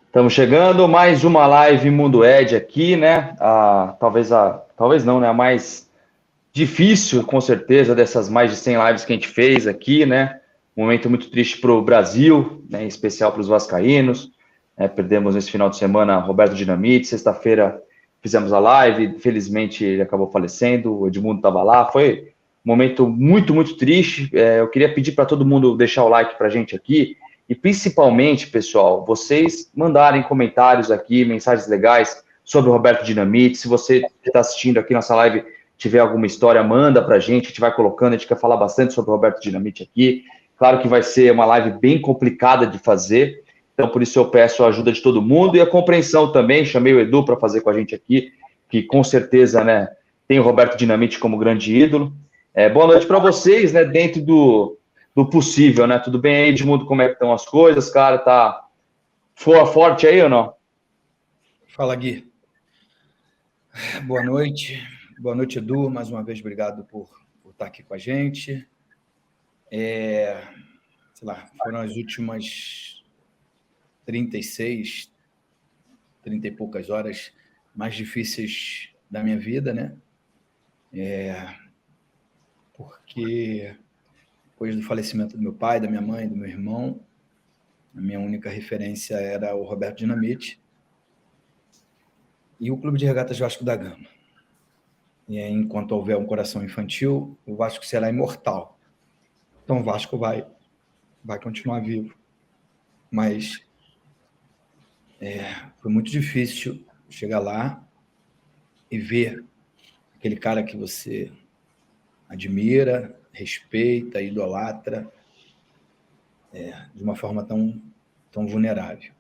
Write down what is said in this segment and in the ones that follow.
Estamos chegando, mais uma live Mundo Ed aqui, né? Talvez não, né? A mais difícil, com certeza, dessas mais de 100 lives que a gente fez aqui, né? Um momento muito triste para o Brasil, né? Em especial para os vascaínos. Perdemos nesse final de semana Roberto Dinamite. Sexta-feira fizemos a live, infelizmente ele acabou falecendo. O Edmundo estava lá. Foi um momento muito, muito triste. Eu queria pedir para todo mundo deixar o like para a gente aqui. E principalmente, pessoal, vocês mandarem comentários aqui, mensagens legais sobre o Roberto Dinamite. Se você que está assistindo aqui nossa live tiver alguma história, manda para a gente vai colocando. A gente quer falar bastante sobre o Roberto Dinamite aqui. Claro que vai ser uma live bem complicada de fazer, então por isso eu peço a ajuda de todo mundo e a compreensão também. Chamei o Edu para fazer com a gente aqui, que com certeza, né, tem o Roberto Dinamite como grande ídolo. Boa noite para vocês, né, dentro do possível, né? Tudo bem aí, Edmundo? Como é que estão as coisas, cara? Tá forte aí ou não? Fala, Gui. Boa noite. Boa noite, Edu. Mais uma vez, obrigado por estar aqui com a gente. Foram as últimas 36, 30 e poucas horas mais difíceis da minha vida, né? Porque depois do falecimento do meu pai, da minha mãe, do meu irmão, a minha única referência era o Roberto Dinamite e o Clube de Regatas Vasco da Gama. E aí, enquanto houver um coração infantil, o Vasco será imortal. Então o Vasco vai continuar vivo. Mas foi muito difícil chegar lá e ver aquele cara que você admira, respeita, idolatra, de uma forma tão vulnerável.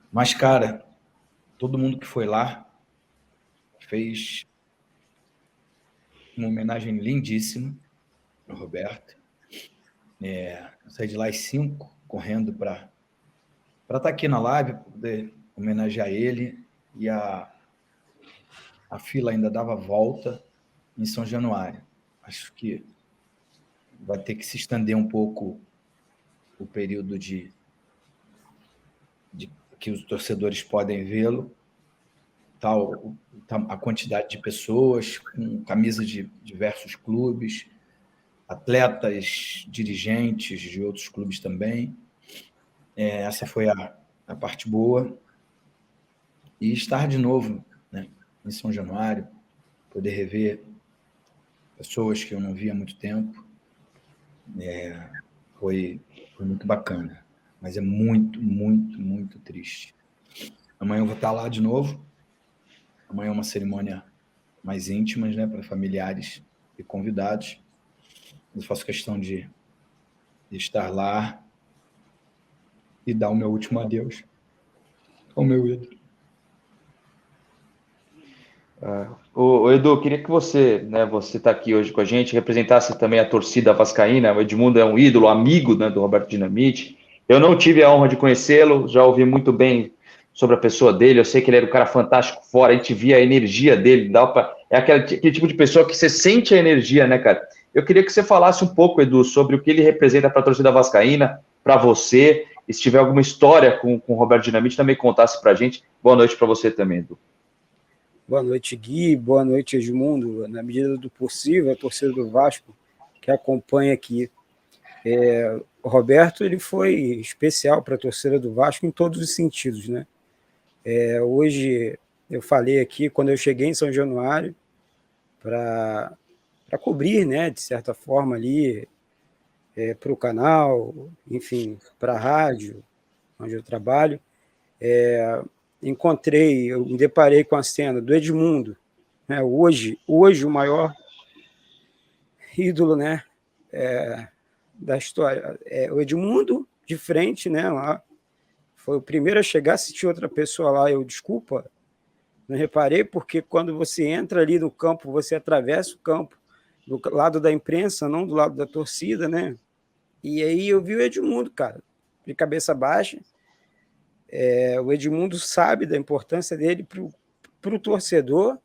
Mas, cara, todo mundo que foi lá fez uma homenagem lindíssima ao Roberto. Eu saí de lá às 5, correndo para estar aqui na live, para poder homenagear ele, e a fila ainda dava volta em São Januário. Acho que vai ter que se estender um pouco o período de que os torcedores podem vê-lo, a quantidade de pessoas com camisas de diversos clubes, atletas, dirigentes de outros clubes também. Essa foi a parte boa. E estar de novo, né, em São Januário, poder rever pessoas que eu não via há muito tempo, foi muito bacana. Mas é muito, muito, muito triste. Amanhã eu vou estar lá de novo. Amanhã é uma cerimônia mais íntima, né, para familiares e convidados. Eu faço questão de estar lá e dar o meu último adeus ao meu ídolo. O Edu, queria que você, né, você está aqui hoje com a gente, representasse também a torcida vascaína. O Edmundo é um ídolo, amigo, né, do Roberto Dinamite. Eu não tive a honra de conhecê-lo, já ouvi muito bem sobre a pessoa dele. Eu sei que ele era um cara fantástico fora, a gente via a energia dele. É aquele tipo de pessoa que você sente a energia, né, cara? Eu queria que você falasse um pouco, Edu, sobre o que ele representa para a torcida vascaína, para você, e se tiver alguma história com o Roberto Dinamite, também contasse para a gente. Boa noite para você também, Edu. Boa noite, Gui. Boa noite, Edmundo. Na medida do possível, a torcida do Vasco que acompanha aqui. O Roberto ele foi especial para a torcida do Vasco em todos os sentidos, né? Hoje eu falei aqui, quando eu cheguei em São Januário, para cobrir, né, de certa forma ali, para o canal, enfim, para a rádio, onde eu trabalho, eu me deparei com a cena do Edmundo, né, hoje o maior ídolo, né, da história. O Edmundo de frente, né, lá, foi o primeiro a chegar. Se tinha outra pessoa lá, desculpa, não reparei, porque quando você entra ali no campo, você atravessa o campo do lado da imprensa, não do lado da torcida, né? E aí eu vi o Edmundo, cara, de cabeça baixa. O Edmundo sabe da importância dele para o torcedor,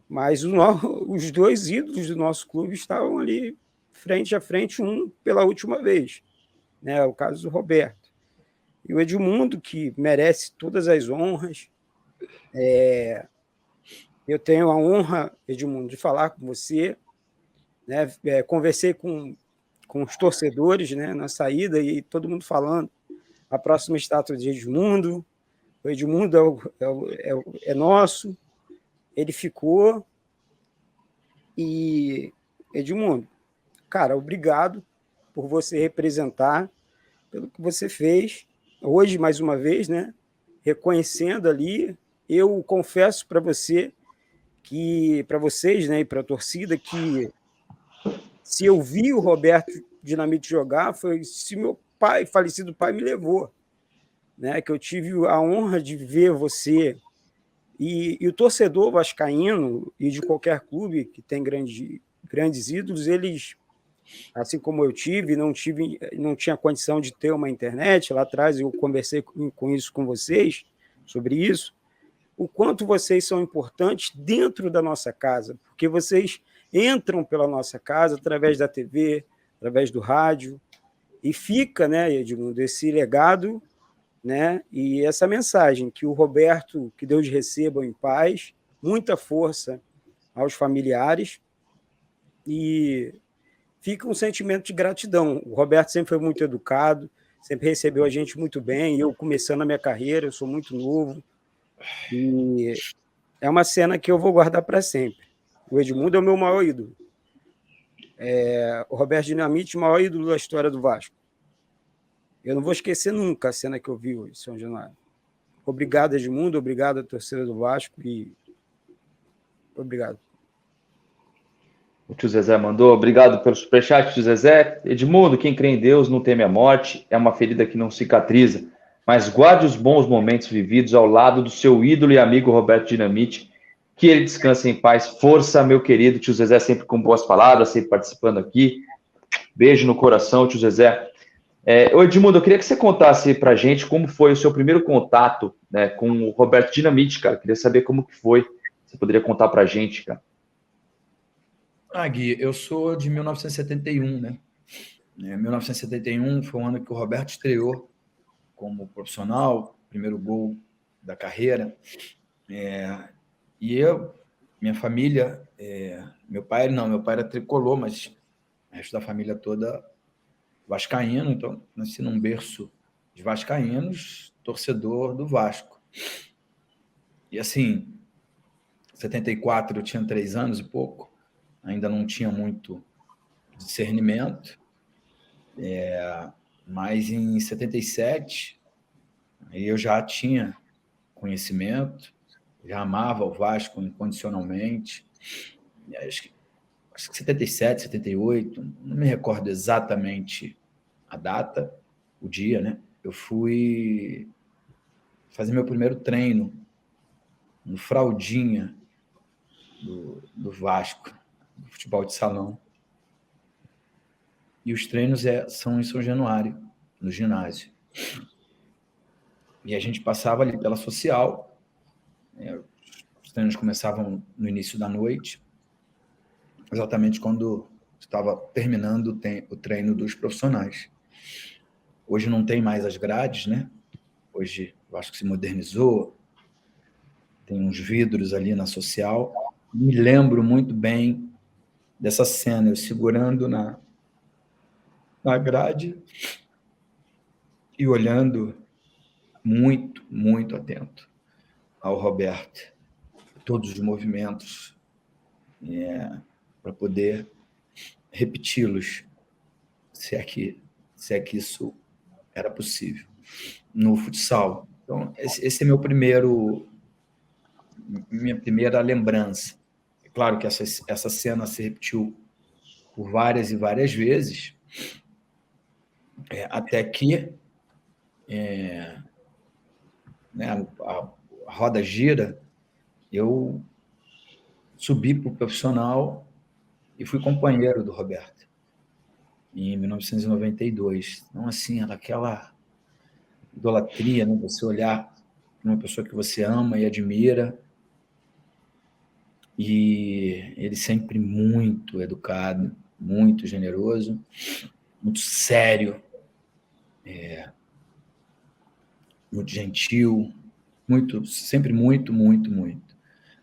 mas os dois ídolos do nosso clube estavam ali frente a frente, um pela última vez. né? O caso do Roberto. E o Edmundo, que merece todas as honras. Eu tenho a honra, Edmundo, de falar com você, né? Conversei com os torcedores, né, na saída, e todo mundo falando a próxima estátua de Edmundo. O Edmundo é nosso, ele ficou. E, Edmundo, cara, obrigado por você representar, pelo que você fez. Hoje, mais uma vez, né, reconhecendo ali, eu confesso para você que, para vocês, né, e para a torcida, que se eu vi o Roberto Dinamite jogar, foi se meu pai, falecido pai, me levou, né, que eu tive a honra de ver você. E o torcedor vascaíno e de qualquer clube que tem grandes ídolos, eles, assim como eu não tinha condição de ter uma internet. Lá atrás eu conversei com isso com vocês, sobre isso, o quanto vocês são importantes dentro da nossa casa, porque vocês entram pela nossa casa através da TV, através do rádio, e fica, né, Edmundo, esse legado, né, e essa mensagem, que o Roberto, que Deus receba em paz, muita força aos familiares, e fica um sentimento de gratidão. O Roberto sempre foi muito educado, sempre recebeu a gente muito bem. Eu, começando a minha carreira, eu sou muito novo, e é uma cena que eu vou guardar para sempre. O Edmundo é o meu maior ídolo. O Roberto Dinamite, o maior ídolo da história do Vasco. Eu não vou esquecer nunca a cena que eu vi em São Januário. Obrigado, Edmundo, obrigado à torcida do Vasco, e obrigado. O tio Zezé mandou, obrigado pelo superchat, tio Zezé. Edmundo, quem crê em Deus não teme a morte, é uma ferida que não cicatriza, mas guarde os bons momentos vividos ao lado do seu ídolo e amigo Roberto Dinamite, que ele descanse em paz. Força, meu querido tio Zezé, sempre com boas palavras, sempre participando aqui. Beijo no coração, tio Zezé. Ô Edmundo, eu queria que você contasse pra gente como foi o seu primeiro contato, né, com o Roberto Dinamite, cara. Eu queria saber como que foi. Você poderia contar pra gente, cara? Gui, eu sou de 1971, né? 1971 foi o ano que o Roberto estreou como profissional, primeiro gol da carreira. E minha família, meu pai era tricolor, mas o resto da família toda vascaíno, então nasci num berço de vascaínos, torcedor do Vasco. E assim, em 74 eu tinha 3 anos e pouco, ainda não tinha muito discernimento, mas em 77 eu já tinha conhecimento, já amava o Vasco incondicionalmente. Acho que 77, 78, não me recordo exatamente a data, o dia, né? Eu fui fazer meu primeiro treino no Fraldinha do Vasco, do futebol de salão. E os treinos são em São Januário, no ginásio. E a gente passava ali pela social. Os treinos começavam no início da noite, exatamente quando estava terminando o treino dos profissionais. Hoje não tem mais as grades, né? Hoje eu acho que se modernizou, tem uns vidros ali na social. Me lembro muito bem dessa cena, eu segurando na grade e olhando muito, muito atento ao Roberto, todos os movimentos, para poder repeti-los, se é que isso era possível, no futsal. Então, esse é minha primeira lembrança. É claro que essa cena se repetiu por várias e várias vezes, até que a roda gira, eu subi para o profissional e fui companheiro do Roberto, em 1992. Então, assim, era aquela idolatria, né? Você olhar para uma pessoa que você ama e admira, e ele sempre muito educado, muito generoso, muito sério, muito gentil, muito, sempre muito, muito, muito.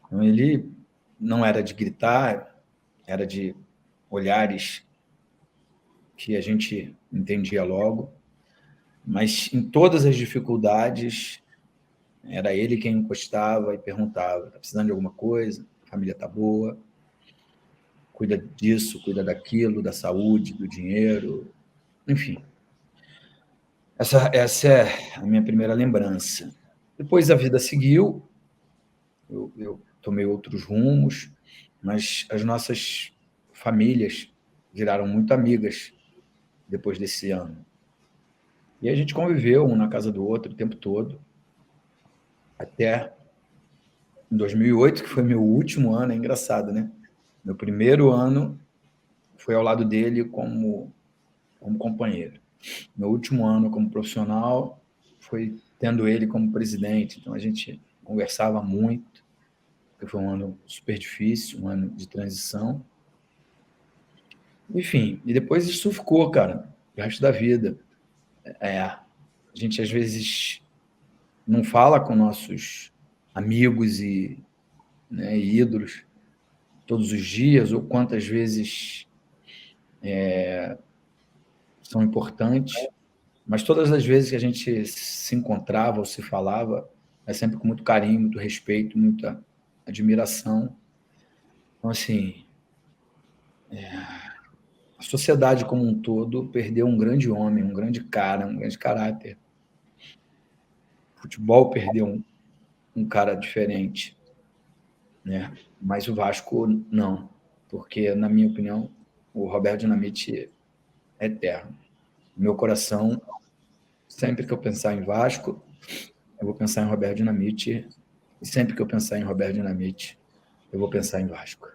Então, ele não era de gritar, era de olhares que a gente entendia logo, mas em todas as dificuldades, era ele quem encostava e perguntava: está precisando de alguma coisa? A família está boa? Cuida disso, cuida daquilo, da saúde, do dinheiro, enfim. Essa é a minha primeira lembrança. Depois a vida seguiu, eu tomei outros rumos, mas as nossas famílias viraram muito amigas depois desse ano. E a gente conviveu um na casa do outro o tempo todo, até em 2008, que foi meu último ano. É engraçado, né? Meu primeiro ano foi ao lado dele como companheiro. Meu último ano como profissional foi tendo ele como presidente. Então a gente conversava muito, porque foi um ano super difícil, um ano de transição. Enfim, e depois isso ficou, cara, o resto da vida. A gente às vezes não fala com nossos amigos né, e ídolos todos os dias, ou quantas vezes são importantes, mas todas as vezes que a gente se encontrava ou se falava, é sempre com muito carinho, muito respeito, muita admiração. Então, assim, a sociedade como um todo perdeu um grande homem, um grande cara, um grande caráter. O futebol perdeu um cara diferente, né? Mas o Vasco não, porque, na minha opinião, o Roberto Dinamite é eterno. Meu coração, sempre que eu pensar em Vasco, eu vou pensar em Roberto Dinamite, e sempre que eu pensar em Roberto Dinamite, eu vou pensar em Vasco.